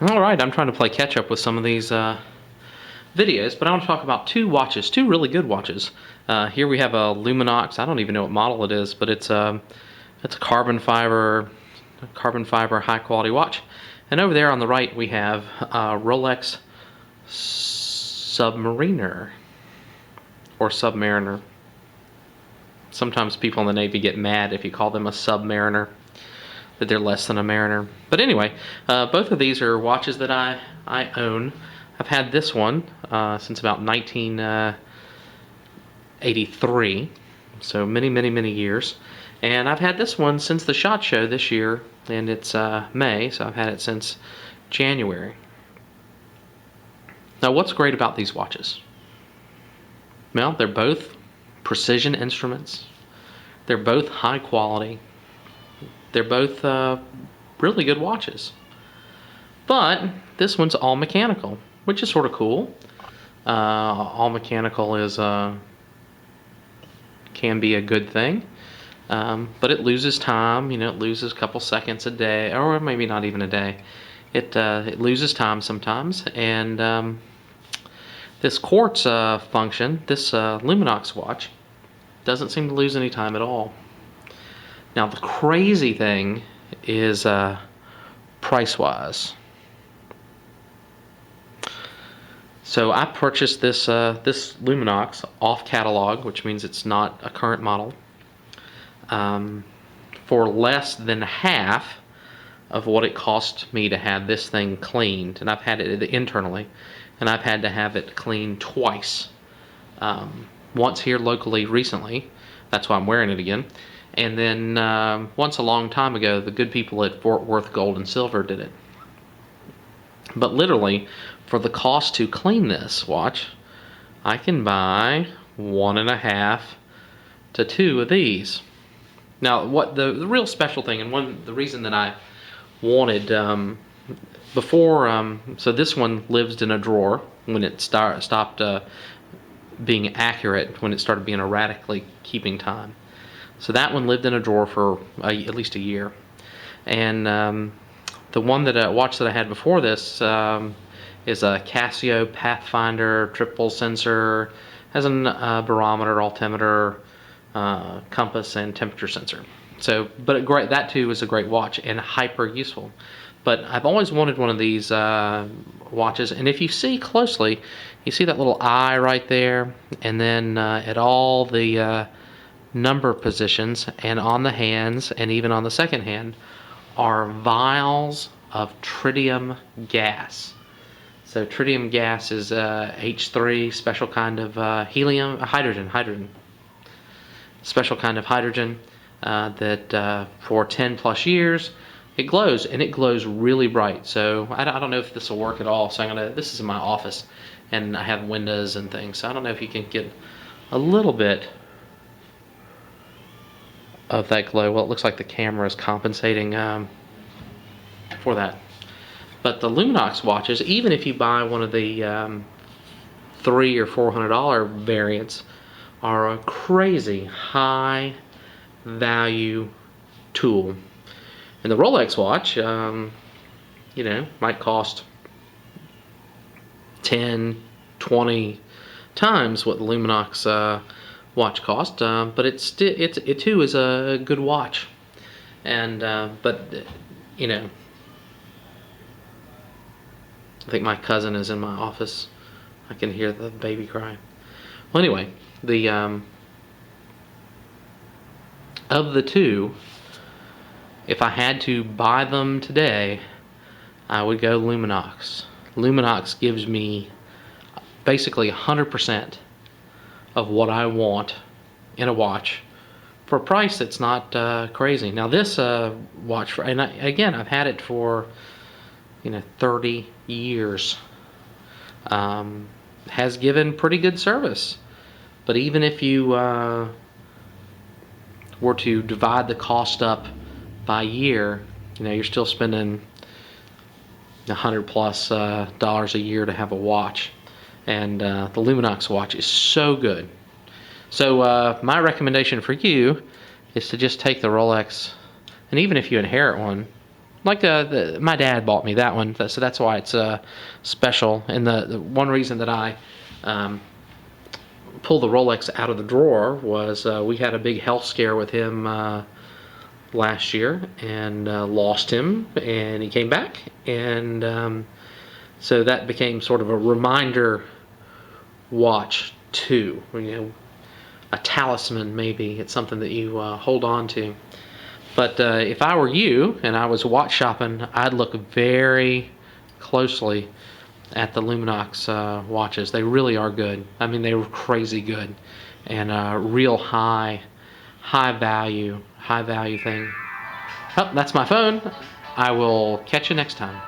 Alright, I'm trying to play catch up with some of these videos, but I want to talk about two watches, two really good watches. Here we have a LumiNox. I don't even know what model it is, but it's a carbon fiber high quality watch. And over there on the right we have a Rolex Submariner or Submariner. Sometimes people in the Navy get mad if you call them a Submariner, that they're less than a Mariner. But anyway, both of these are watches that I own. I've had this one since about 1983, so many years. And I've had this one since the SHOT Show this year, and it's May, so I've had it since January. Now, what's great about these watches? Well, they're both precision instruments. They're both high quality. They're both really good watches. But this one's all mechanical, which is sort of cool. All mechanical is can be a good thing, but it loses time. You know, it loses a couple seconds a day, or maybe not even a day. It loses time sometimes, and this quartz function, this LumiNox watch, doesn't seem to lose any time at all. Now the crazy thing is price-wise. So I purchased this this LumiNox off catalog, which means it's not a current model, for less than half of what it cost me to have this thing cleaned. And I've had it internally, and I've had to have it cleaned twice. Once here locally recently, that's why I'm wearing it again. And then once a long time ago, the good people at Fort Worth Gold and Silver did it. But literally, for the cost to clean this watch, I can buy 1.5 to 2 of these. Now, what the real special thing, and the reason that I wanted before, so this one lived in a drawer when it stopped being accurate, when it started being erratically keeping time. So that one lived in a drawer for at least a year. And the one watch that I had before this is a Casio Pathfinder triple sensor. Has a barometer, altimeter, compass, and temperature sensor. So, but that too is a great watch and hyper useful. But I've always wanted one of these watches, and if you see closely, you see that little eye right there, and then at all the number positions, and on the hands, and even on the second hand, are vials of tritium gas. So tritium gas is H3, special kind of hydrogen, special kind of hydrogen that for 10 plus years it glows, and it glows really bright. So I don't know if this will work at all. So this is in my office, and I have windows and things, so I don't know if you can get a little bit of that glow. Well, it looks like the camera is compensating for that. But the LumiNox watches, even if you buy one of the $300 or $400 variants, are a crazy high value tool. And the Rolex watch, you know, might cost 10, 20 times what the LumiNox watch cost, but it too is a good watch. And but you know, I think my cousin is in my office. I can hear the baby crying. Well, anyway, the of the two, if I had to buy them today, I would go LumiNox. LumiNox gives me basically 100% of what I want in a watch for a price that's not crazy. Now this watch, and again, I've had it for 30 years. Has given pretty good service, but even if you were to divide the cost up by year, you're still spending $100+ dollars a year to have a watch. And the LumiNox watch is so good. So my recommendation for you is to just take the Rolex, and even if you inherit one, like my dad bought me that one, so that's why it's special. And the one reason that I pulled the Rolex out of the drawer was we had a big health scare with him last year, and lost him, and he came back, and so that became sort of a reminder watch too. You know, a talisman maybe. It's something that you hold on to. But if I were you and I was watch shopping, I'd look very closely at the LumiNox watches. They really are good. I mean, they were crazy good, and real high value thing. Oh, that's my phone. I will catch you next time.